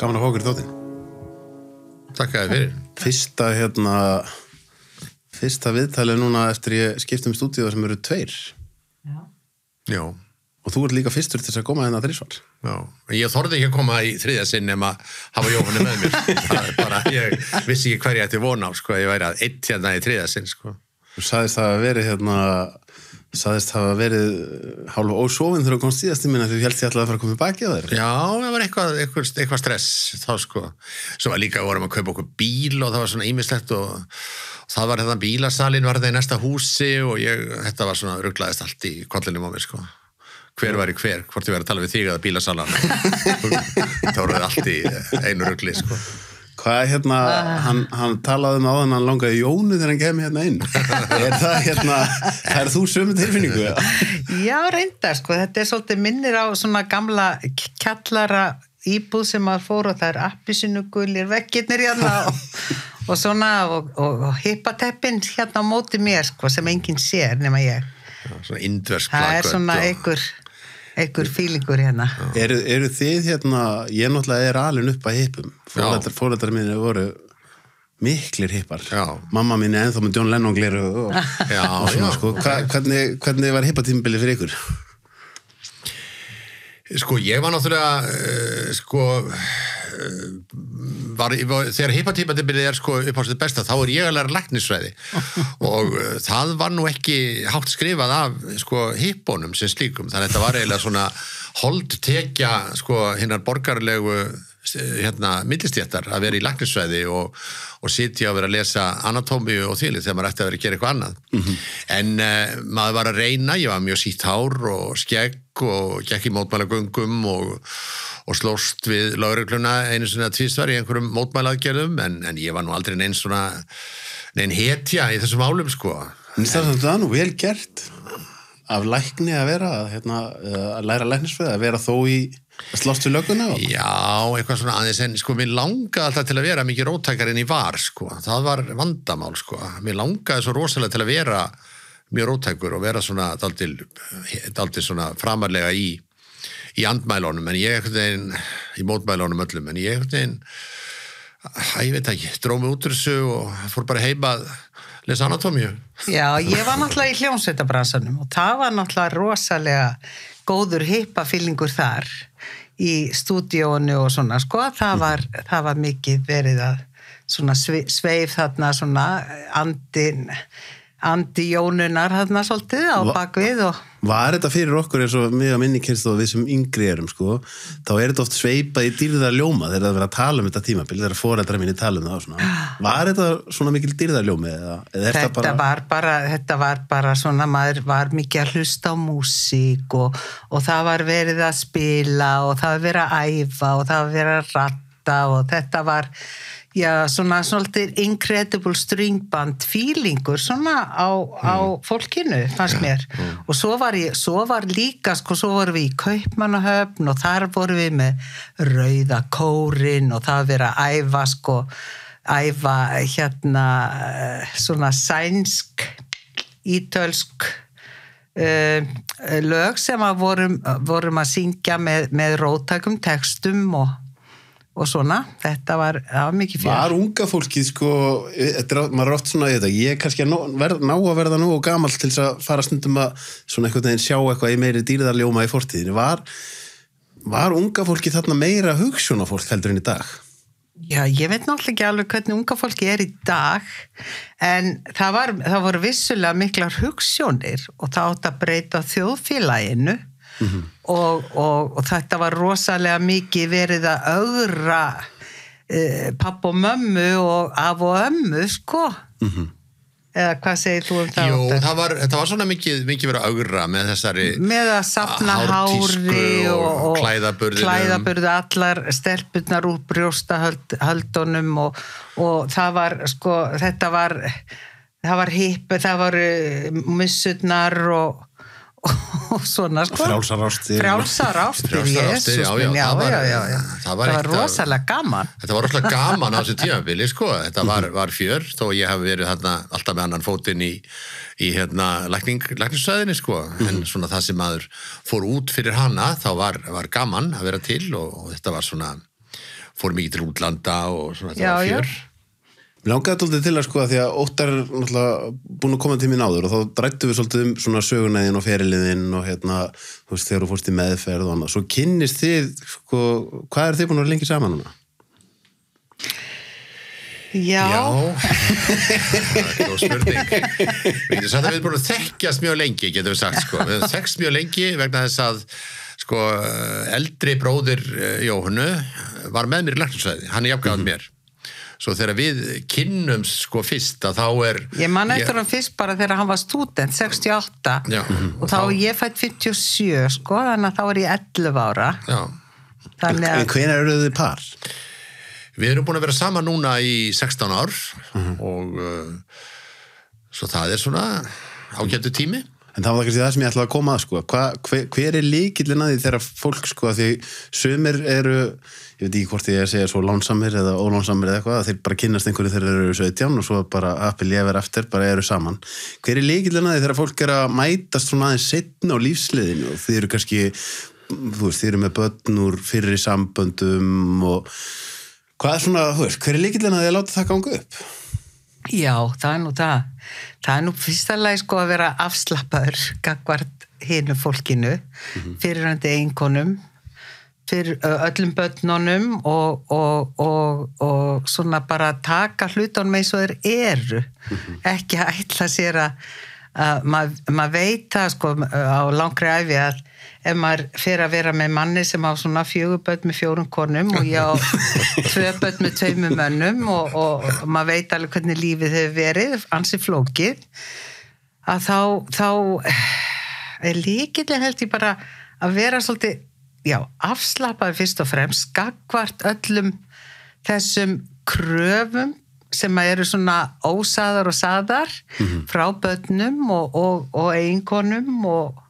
gaman að fá okkur í þáttinn. Takk að þér fyrir. Fyrsta viðtalið núna eftir ég skipti stúdíu sem eru 2. Já. Og þú ert líka fyrstur til að koma hérna 3 svar. Já. Ég þorði ekki að koma í 3. sinn nema hafa Jóhanni með mér. Það bara, ég vissi ekki hverju ég ætti von á, sko. Ég væri að 1 hérna í 3. sinn, sko. Þú sagðist hafa verið hálf ósofin þegar þú komst síðast í minna því þú hélst ég ætlaði að fara að koma í baki á þér. Já, það var eitthvað stress þá, sko. Svo var líka vorum að kaupa okkur bíl og það var svona ýmislegt og það var þetta bílasalinn var þetta í næsta húsi og þetta var svona ruglaðist allt í kollinum á mér, sko. Hver var í hver, hvort ég verið að tala við þig eða bílasalan. Það voruð allt í einu rugli, sko. Hvað hann talaði áðan hann langaði Jónu þegar hann kemi hérna inn. Það þú sömu tilfinningu? Já, reyndar, sko. Þetta svolítið minnir á svona gamla kjallara íbúð sem maður fór og það appelsínugulir veggirnir hérna og svona og hippateppin hérna á móti mér, sko, sem enginn sér nema ég. Já, svona indversk það svona einhver fílingur hérna. Eru þið hérna, ég náttúrulega alin upp að hippum. Foreldrar mínir voru miklir hippar. Já. Mamma mín ennþá með John Lennon gleru og svona, sko. Hvernig var hippatímabilið fyrir ykkur? Sko, ég var náttúrulega, þegar hippatímabilið sko upp á sitt besta, þá ég að læra læknisfræði og það var nú ekki hátt skrifað af sko hippunum sem slíkum, þannig að þetta var eiginlega svona holdtekja sko hinnar borgarlegu millistéttar að vera í læknisfræði og sitja og vera að lesa anatómíu og þvílið þegar maður ætti að vera að gera eitthvað annað. En maður var að reyna, ég var mjög sítt hár og skegg og gekk í mótmælagöngum og slóst við lögregluna einu sinni að tvisvar í einhverjum mótmælaaðgerðum en ég var nú aldrei nein hetja í þessum málum, sko. En það er nú vel gert af lækni að vera að læra læknisfræði, að vera þó í að slást við lögguna? Já, eitthvað svona aðeins en sko, mér langaði alltaf til að vera mikið róttækari en ég var, sko. Það var vandamál, sko. Mér langaði svo rosalega til að vera mjög róttækur og vera svona dálítið svona framarlega í andmælunum, en ég einhvern veginn í mótmælunum öllum, en ég einhvern veginn ég veit ekki, dró mig út úr þessu og fór bara heim að lesa anatómíu. Já, ég var náttúrulega í hljómsveitabransanum og það var náttúrulega rosalega góður hippafílingur þar í stúdíónu og svona, sko, það var mikið verið að svona sveif þarna svona andi Jónunar þarna svolítið á bakvið og Var þetta fyrir okkur eins og mig að minni kynst og við sem yngri erum, sko, þá þetta oft sveipað í dýrðarljóma þegar það verið að tala þetta tímabil, þegar foreldrar mínir tala það og svona. Var þetta svona mikil dýrðarljómi eða þetta var bara svona, maður var mikið að hlusta á músík og það var verið að spila og það var verið að æfa og það var verið að ratta og þetta var svona svolítið incredible string band feelingur svona á fólkinu, fannst mér. Og svo var líka, sko, svo vorum við í Kaupmannahöfn og þar vorum við með Rauða kórinn og það var verið að æfa svona sænsk, ítölsk lög sem að vorum að syngja með róttækum textum og svona, þetta var mikið fyrir. Var unga fólkið, sko, maður oft svona í þetta, ég kannski ná að verða nú og gamall til þess að fara stundum að svona einhvern veginn sjá eitthvað í meiri dýrðarljóma í fortíðinni. Var unga fólkið þarna meira hugsjónafólk heldur en í dag? Já, ég veit náttúrulega ekki alveg hvernig unga fólki í dag, en það voru vissulega miklar hugsjónir og það átt að breyta þjóðfélaginu. Og þetta var rosalega mikið verið að ögra pappa og mömmu og af og ömmu, sko. Eða hvað segir þú það? Jú, þetta var svona mikið verið að ögra með þessari með að safna hári og klæðaburði, allar stelpurnar úr brjóstahöldunum og það var, sko, það var hippu, það voru missurnar og svona, sko. Frjálsar ástir, Jesús minn, já. Það var rosalega gaman. Þetta var rosalega gaman á þessu tímabili, sko. Þetta var fjör, þó ég hef verið þarna alltaf með annan fótinn í læknisfræðinni, sko. En svona það sem maður fór út fyrir hana, þá var gaman að vera til og þetta var svona fór mikið til útlanda og svona Já, þetta var já. fjör. Mér langaði alltaf til að sko að því að Óttar er náttúrulega búin að koma til mín áður og þá drættum við svolítið svona sögunæðin og feriliðin og þú veist, þegar þú fórst í meðferð og annað. Svo kynnist þið, sko, hvað er þið búin að vera lengi saman núna? Já. það er góð spurning. Við getum sagt að við erum búin að þekkjast mjög lengi, getum við sagt, sko. Við erum þekkst mjög lengi vegna þess að, sko, eldri bróðir Jóhannu var með mér í læknisfræði, hann er jafngamall mér. Svo þegar við kynnumst sko fyrst að þá er... Ég man eftir hann fyrst bara þegar hann var stúdent, 68. Já. Og þá ég fætt 57, sko, þannig að þá er ég 11 ára. Já. Þannig En að, hvenær eru þið par? Við erum búin að vera saman núna í 16 ár og svo það er svona ágættu tími. En það var kannski það sem ég ætlaði að koma að, sko. Hver er lykillinn að því þegar fólk, sko, að því sumir eru, ég veit ekki hvort ég segja svo lánsamir eða ólánsamir eða eitthvað, að þeir bara kynnast einhverju þegar þeir eru 17 og svo bara appil ég verð eftir, bara eru saman. Hver er lykillinn að því þegar fólk er að mætast svona aðeins seinna á lífsleiðinu og þið eru kannski, þú veist, þið eru með börn úr fyrri samböndum og hvað er svona, þú veist, hver er lykillinn að því að láta það ganga upp? já, það er nú það. Það er nú fyrsta lagi sko að vera afslappaður gagnvart hinu fólkinu, fyrirhandi einkonum, fyrir öllum börnunum og svona bara taka hlutunum eins og þeir eru. Ekki að ætla sér að maður veit það sko á langri ævi að ef maður fer að vera með manni sem á svona 4 börn með 4 konum og ég á 2 börn með 2 mönnum og maður veit alveg hvernig lífið hefur verið, ansi flókið, að þá er lykillinn held ég bara að vera svolítið, já, afslappaður fyrst og fremst, gagnvart öllum þessum kröfum sem eru svona ósaðar og saðar frá börnum og eiginkonum og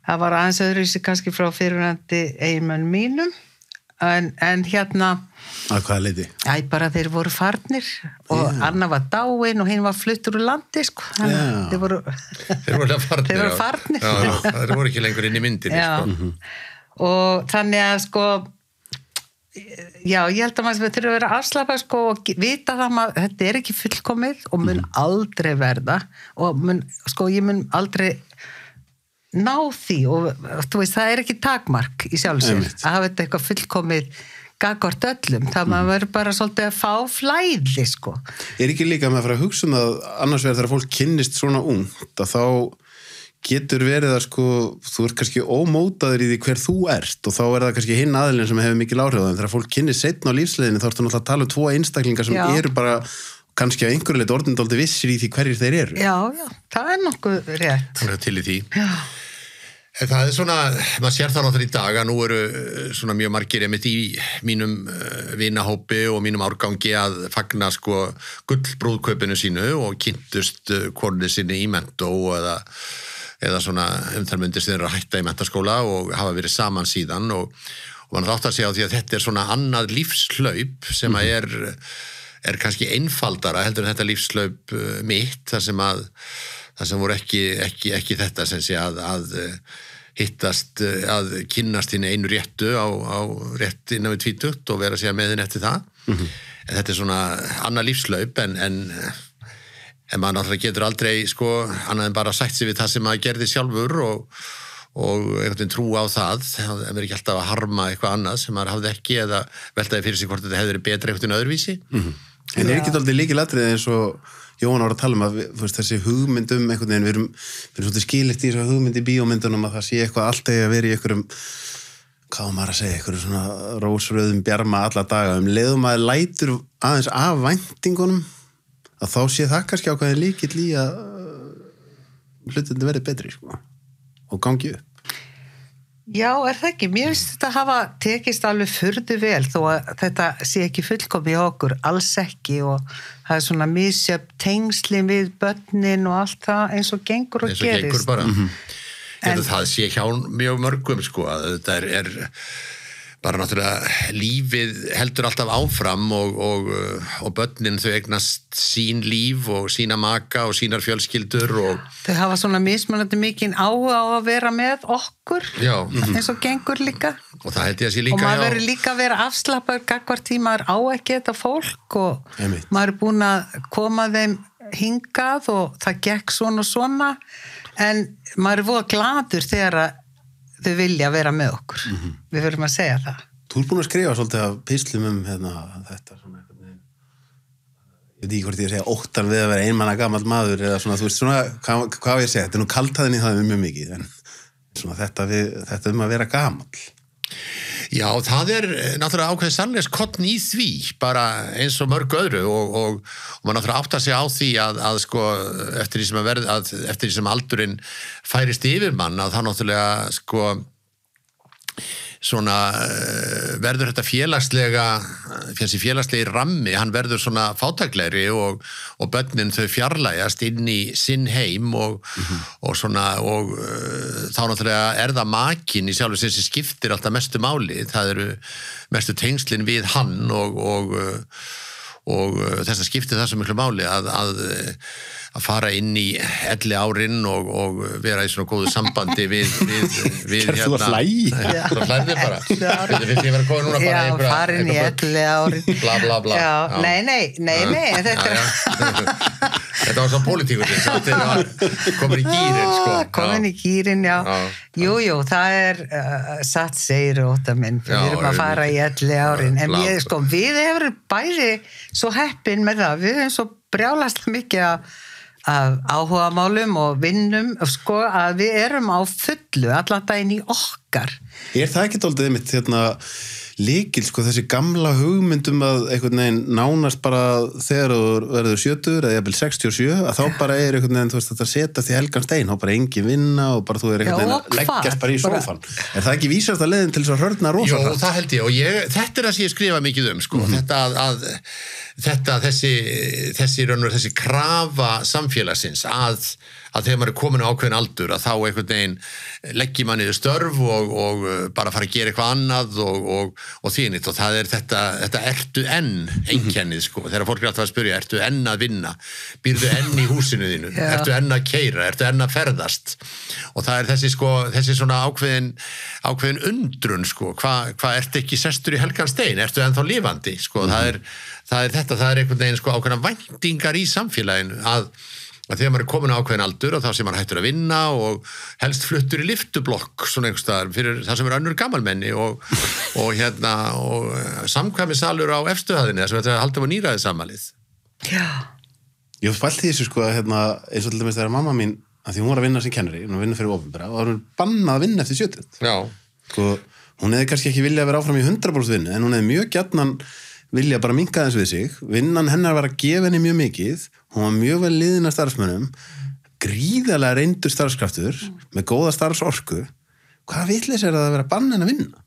það var aðeins öðruvísi kannski frá fyrirhandi eiginmönnum mínum en hérna Að hvaða leyti? bara þeir voru farnir og Anna var dáin og hinn var fluttur úr landi sko. Þeir voru farnir. Þeir voru farnir. Já, þeir voru ekki lengur inn í myndinni sko. Og þannig að sko já, ég held að maður þurfa að vera afslappað sko og vita það að þetta er ekki fullkomið og mun aldrei verða og ég mun aldrei ná því og þú veist, það er ekki takmark í sjálfsér að hafa þetta eitthvað fullkomið gagnvart öllum, það maður verður bara svolítið að fá flæði sko. Er ekki líka með að fara að hugsa að annars vegar þegar fólk kynnist svona ungt að þá getur verið að sko, þú ert kannski ómótaður í því hver þú ert og þá er það kannski hinn aðilinn sem hefur mikil áhrif á þeim. Þegar fólk kynnist seinna á lífsleiðinni þá ertu náttúrulega að tala um 2 einstaklingar sem eru bara kannski á einhverju leyti orðindáldi vissir í því hverjir þeir eru. Já, það er nokkuð rétt. Það er til í því. Já. Það er svona, maður sér það náttúrulega í dag að nú eru svona mjög margir einmitt í mínum vinahópi og mínum árgangi að fagna sko gullbrúðkaupinu sínu og kynntust konunni sinni í mentó eða svona þær myndir sem eru að hætta í mentaskóla og hafa verið saman síðan og maður átt að segja á því að þetta er svona annað lífslaup sem að er kannski einfaldara heldur en þetta lífslaup mitt þar sem voru ekki þetta sem sé að hittast, að kynnast hinn einu réttu á rétt innan við 20 og vera að segja með hinn eftir það. En þetta er svona annað lífslaup en maður náttúrulega getur aldrei sko annað en bara sætt sig við það sem maður gerði sjálfur og einhvern veginn trú á það en verið ekki alltaf að harma eitthvað annað sem maður hafði ekki eða veltaði fyrir sig hvort þetta hefði verið betra einhvern veginn öðruvísi. En er ekki aldrei líkilatriði eins og Jóhann var að tala að þessi hugmyndum einhvern veginn, við erum svolítið skilist í þessu hugmynd í bíómyndunum að það sé eitthvað alltaf að vera í einhverjum, hvað maður að segja, einhverjum svona rósröðum bjarma alla daga, leiðum að lætur aðeins af væntingunum að þá sé það kannski ákveðin líkill í að hlutinni verði betri sko, og gangi upp. Já, er það ekki? Mér finnst þetta hafa tekist alveg furðu vel þó að þetta sé ekki fullkomið hjá okkur, alls ekki og það er svona misjöfn tengslin við börnin og allt það eins og gengur og gerist. Eins og gengur bara. Það sé hjá mjög mörgum sko að þetta er bara náttúrulega lífið heldur alltaf áfram og börnin þau eignast sín líf og sína maka og sínar fjölskyldur og þau hafa svona mismunandi mikinn áhuga á að vera með okkur eins og gengur líka og það held ég að sé líka og maður verður líka að vera afslappaður gagnvart því maður á ekki þetta fólk og maður búin að koma þeim hingað og það gekk svona en maður voða gladur þegar þau vilja vera með okkur. Við verðum að segja það. Þú búin að skrifa svolítið af pislum þetta svona ég veit ekki hvort ég að segja óttan við að vera einmanna gamall maður eða svona, þú veist svona, hvað ég segja, þetta nú kaldhæðin í það mjög mikið, en svona þetta að vera gamall. Já, það náttúrulega ákveðið sannleikskorn í því, bara eins og mörg öðru og maður náttúrulega átta sig á því að sko, eftir því sem aldurinn færist yfir mann, að það náttúrulega sko, svona verður þetta félagslegi rammi, hann verður svona fátæklegri og börnin þau fjarlægjast inn í sinn heim og svona og þá náttúrulega það makinn í sjálfu sem skiptir alltaf mestu máli, það eru mestu tengslin við hann og þess að skiptir það svo miklu máli að fara inn í 11 árin og vera í svona góðu sambandi við þú að hlægi? Þú hlæði bara ég vera að koma núna bara já, fara inn í 11 árin bla bla bla já, nei þetta var svo pólitíkur komin í gýrin sko. Komin í gýrin, já. Jú, það satt segir óta minn, við erum að fara í 11 árin, en við hefur bæði svo heppin með það, við hefum svo brjálast mikið af áhugamálum og vinnum, sko, að við erum á fullu allan daginn í okkar. Það ekki dálítið einmitt lykil, sko, þessi gamla hugmyndum að einhvern veginn nánast bara þegar þú verður 70 eða jafnvel 67, að þá bara einhvern veginn, þú veist, þetta setjast í helgan stein, þá bara engin vinna og bara þú einhvern veginn að leggjast bara í sófan. Það ekki vísast að leiðin til þess að hörna rosa? Jó, það held ég og þetta það sem ég skrifa mikið sko, þessi krafa samfélagsins að þegar maður komin á ákveðin aldur að þá einhvern veginn leggir mann niður störf og bara fara að gera eitthvað annað og þínit og það þetta ertu enn einkennið sko, þegar fólk alltaf að spyrja ertu enn að vinna, býrðu enn í húsinu þínu, ertu enn að keyra, ertu enn að ferðast og það þessi svona ákveðin undrun sko, hvað ertu ekki sestur í helgan stein, ertu ennþá lifandi sko, það er einhvern veginn sko ákveðna væntingar í samfélaginu að þegar maður komin á ákveðin aldur og þá sem maður hættur að vinna og helst fluttur í lyftublokk svona einhverstaðar fyrir það sem önnur gamalmenni og samkvæmisalur á efstuhæðinni þess að þetta haldum að nýraði samalið. Já. Ég spælti þessu sko eins og til dæmis þegar mamma mín, að því hún var að vinna sem kennari, hún var að vinna fyrir opinbera og það var hún bannað að vinna eftir 70. Já. Sko, hún hefði kannski ekki viljað að vera áfram í 100% vinnu, en hún hefði mjög gjarnan vilja bara minnka þess við sig, vinnan hennar var að gefa henni mjög mikið, hún var mjög vel liðin að starfsmönnum, gríðarlega reyndur starfskraftur, með góða starfsorku, hvað vitleis það að vera bann henni að vinna?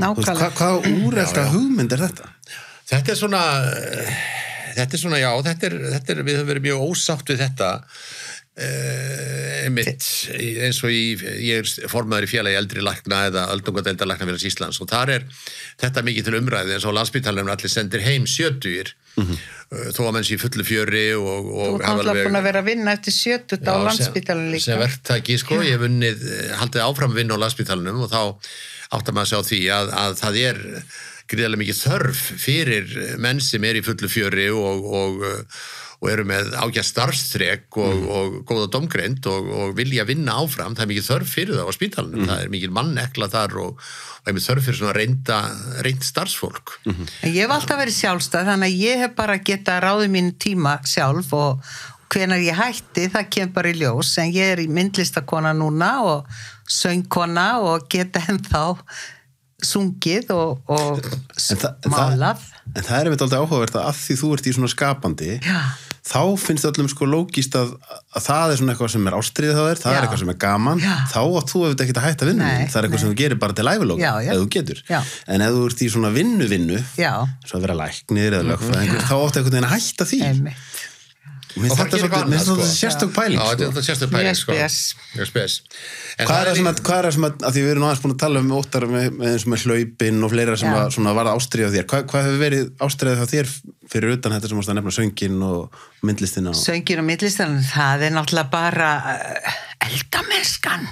Nákvæmlega. Hvað úrelta hugmynd þetta? Þetta svona, já, við höfum verið mjög ósátt við þetta, einmitt, eins og ég formaður í félagi eldri lækna eða öldungadeildar læknafélags Íslands og þar þetta mikið til umræði eins og Landspítalanum allir sendir heim 70 þó að menn sé í fullu fjöri og þú kannski búin að vera að vinna eftir 70 á Landspítalanum líka sem verktaki, sko, ég hef haldið áfram að vinna á Landspítalanum og þá áttar maður að sjá því að það gríðarlega mikið þörf fyrir menn sem í fullu fjöri og eru með ágætt starfsþrek og góða dómgreind og vilja vinna áfram, það mikið þörf fyrir það á spítalanum, það mikil mannekla þar og mikið þörf fyrir svona reynd starfsfólk. Ég hef alltaf verið sjálfstæð, þannig að ég hef bara getað ráðið mín tíma sjálf og hvenær ég hætti, það kemur bara í ljós, en ég í myndlistakona núna og söngkona og geta ennþá sungið og málað. En það einmitt aldrei áhugavert að því þú ert í svona skapandi, þá finnst öllum sko lógíst að það svona eitthvað sem ástríð það eitthvað sem gaman, þá átt þú ekkert að hætta vinnu, það eitthvað sem þú gerir bara til ævilóka, ef þú getur. En ef þú ert í svona vinnu, svo að vera læknir eða lögfræðingur, þá átt einhvern veginn að hætta því. Mér og fara að finnst gera þetta eitthvað annað, svolítið sérstök pæling, Já, sko. þetta er sérstök pæling, Mjög sko. spes. Mjög spes. En Hvað er það það sem að því við erum aðeins búin að tala um Óttar með eins og með hlaupin og fleira sem að svona varða ástríða þér. Hvað hefur verið ástríða hjá þér fyrir utan þetta sem varst að nefna söngin og myndlistina? Söngin og myndlistin, það er náttúrulega bara eldamennskan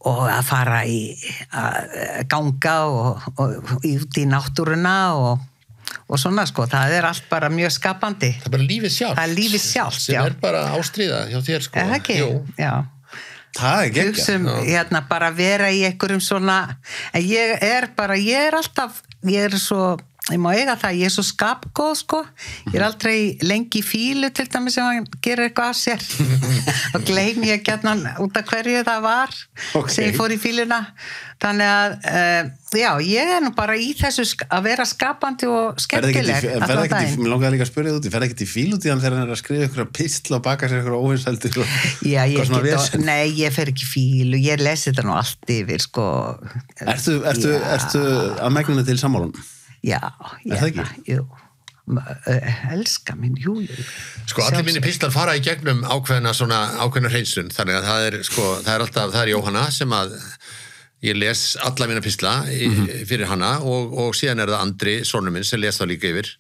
og að fara í að ganga og út í náttúruna og svona sko, það er allt bara mjög skapandi. er bara lífið sjálft. Það er lífið sjálft, sem já. er bara ástríða hjá þér, sko. Er það ekki? Jú. Já. Það er geggjað. Hugsum, hérna, bara vera í einhverjum svona, en ég er svo, ég má eiga það, ég er svo skapgóð, sko, ég er aldrei lengi í fílu, til dæmis, sem hann gerir eitthvað af sér, og gleymi ég gætnan út af hverju það var, sem ég fór í fíluna, þannig að, já, ég er nú bara í þessu að vera skapandi og skemmtileg allan daginn. Mér langaði líka að spyrja það út, ég ferði ekkert í fíl út í hann þegar hann er að skrifa ykkur pistla og baka sér ykkur óvinsældir og Já, svona vesen. nei, ég fer ekki í fílu, ég lesi þetta nú allt yfir, sko. Ertu að megnuna til sammálun? Já, Er það ekki? Jú. Elska minn, jú. Sko, allir mínir pistlar fara í gegnum ákveðna hreinsun, þannig að það er Jóhanna sem að ég les alla mína pistla fyrir hana og síðan er það Andri, sonur minn, sem les það líka yfir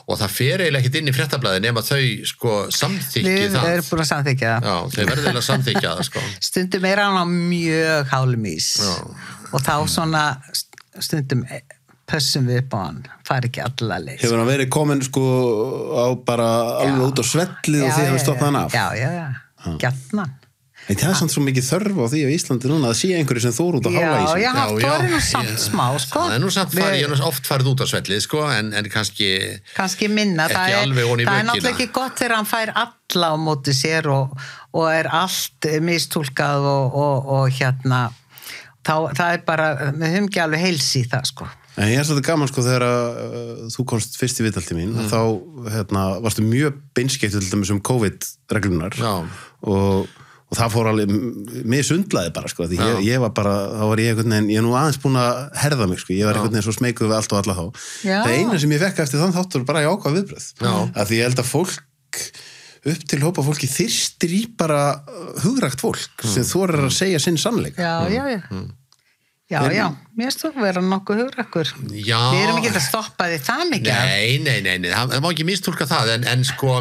og það fer eiginlega ekkert inn í fréttablaði nema þau, sko, samþykki það. Við erum búin að samþykja það. Já, þau verður eiginlega samþykja það, sko. Stundum er hann á mjög hálumís og þá svona stundum pössum við upp á hann, fari ekki alla leið. Hefur hann verið komin, sko, á bara alveg út á svellið og því hefur stoppað hann af? Já, gjarnan. En það er samt svo mikið þörf á því á Íslandi núna að sé einhverju sem þór út á hála í sig. Já, það er nú samt smá, sko. Það er nú samt ég er oft farið út á svellið, sko, en kannski minna. Ekki alveg ofan í Það er vöggina. náttúrulega ekki gott þegar hann fær alla á móti sér og er allt mistúlkað og hérna, það er bara, við höfum ekki alveg heilsi í það, sko. En ég er svolítið gaman, sko, þegar þú komst fyrst í viðtal til mín, þá varstu mjög beinskeytt til dæmis COVID-reglunar og það fór alveg, mér sundlaði bara, sko, því ég var bara, þá var ég einhvern veginn, ég er nú aðeins búin að herða mig, sko, ég var einhvern veginn svo smeykuð við allt og alla þá. Það eina sem ég fekk eftir þann þáttur bara jákvæð viðbröð. Að því ég held að fólk, upp til hópa fólki þyrstir í bara hugrakt fólk sem þorir að segja sinn sannleika. Já, mér finnst þú vera nokkuð hugrakkur. Já. Við erum ekki að stoppa því það mikið. Nei, það má ekki mistúlka það, en sko,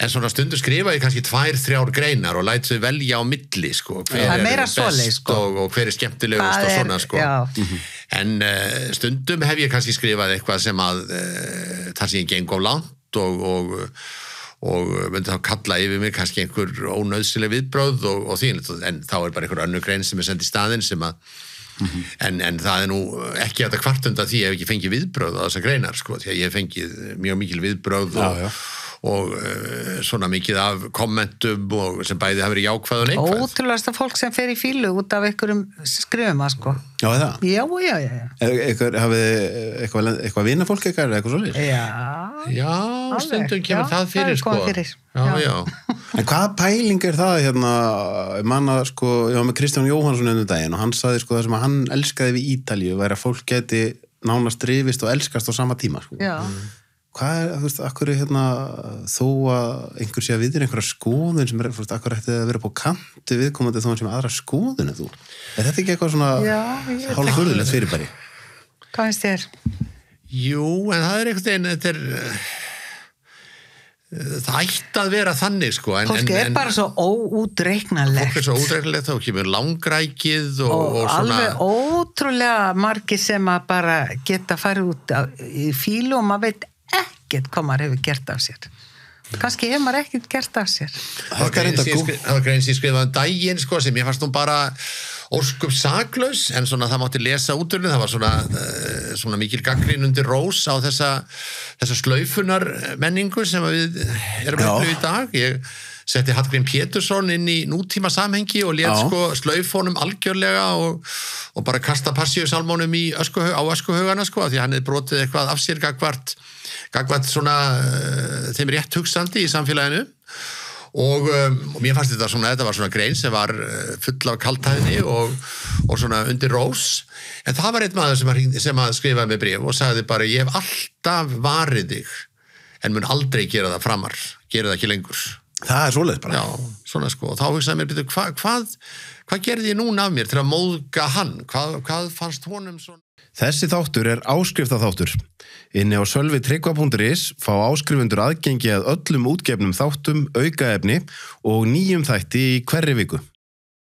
en svona stundu skrifa ég kannski 2-3 greinar og læt þau velja á milli, sko, hver er best sko. og hver er skemmtilegust og svona, sko. En stundum hef ég kannski skrifað eitthvað sem að það sem ég geng of langt og myndi þá kalla yfir mig kannski einhver ónauðsileg viðbrögð og því, en þá er bara einhver önnur grein sem er send í staðinn sem að en það er nú ekki að kvartunda því ég hef ekki fengið viðbrögð á þessar greinar, sko, því að ég hef fengið mjög mikil viðbrögð og svona mikið af kommentum og sem bæði hafa verið jákvæð og neikvæð. Ótrúlegasta fólk sem fer í fílu út af einhverjum skrifum, sko. Já, er það? Já. Hafið eitthvað vinafólk eitthvað svolítið? Já, stundum kemur það fyrir, sko. Já. En hvaða pæling er það hérna, manna, sko, ég var með Kristján Jóhannsson daginn og hann sagði, sko, það sem að hann elskaði við Ítalíu væri að fólk geti nánast rifist og elskast á sama tíma, sko. Já. Hvað er, þú veist, akkur er þó að einhver sé að viðra einhverja skoðun sem er, þú veist, akkur ætti að vera på kanti viðkomandi þó hann sem aðra skoðun en þú? Er þetta ekki eitthvað svona hálfurðulegt fyrirbæri? Hvað finnst þér? Jú, en það er einhvern veginn, það ætti að vera þannig, sko. Fólk er bara svo óútreiknanlegt. Fólk er svo óútreiknanlegt og kemur langrækið og svona. Alveg ótrúlega margir sem að bara geta farið út í fílu og maður veit ekkert hvað maður hefur gert af sér. Kannski hefur maður ekkert gert af sér. Það var grein sem ég skrifaði daginn, sko, sem ég fannst nú bara óskup saklaus, en svona það mátti lesa út úr það var svona mikil gagnrýn undir rós á þessa slaufunar menningu sem við erum upplifað í dag. Ég setti Hallgrím Pétursson inn í nútíma samhengi og lét sko slaufonum algjörlega og bara kasta passíusalmónum á öskuhaugana, sko, því hann hefði brotið eitthvað af sér gagvart svona þeim rétt hugsandi í samfélaginu. Og mér fannst þetta var svona grein sem var full af kaltæðni og svona undir rós, en það var einn maður sem að skrifaði mig bréf og sagði bara, ég hef alltaf varið þig en mun aldrei gera það framar, gera það ekki lengur. Það er svoleiðis bara. Já, svona sko, og þá hugsaði mér, hvað gerði ég núna af mér til að móðga hann? Hvað fannst honum svona? Þessi þáttur er áskriftaþáttur. Inni á sölvitryggva.is fá áskrifendur aðgengi að öllum útgefnum þáttum, aukaefni og nýjum þætti í hverri viku.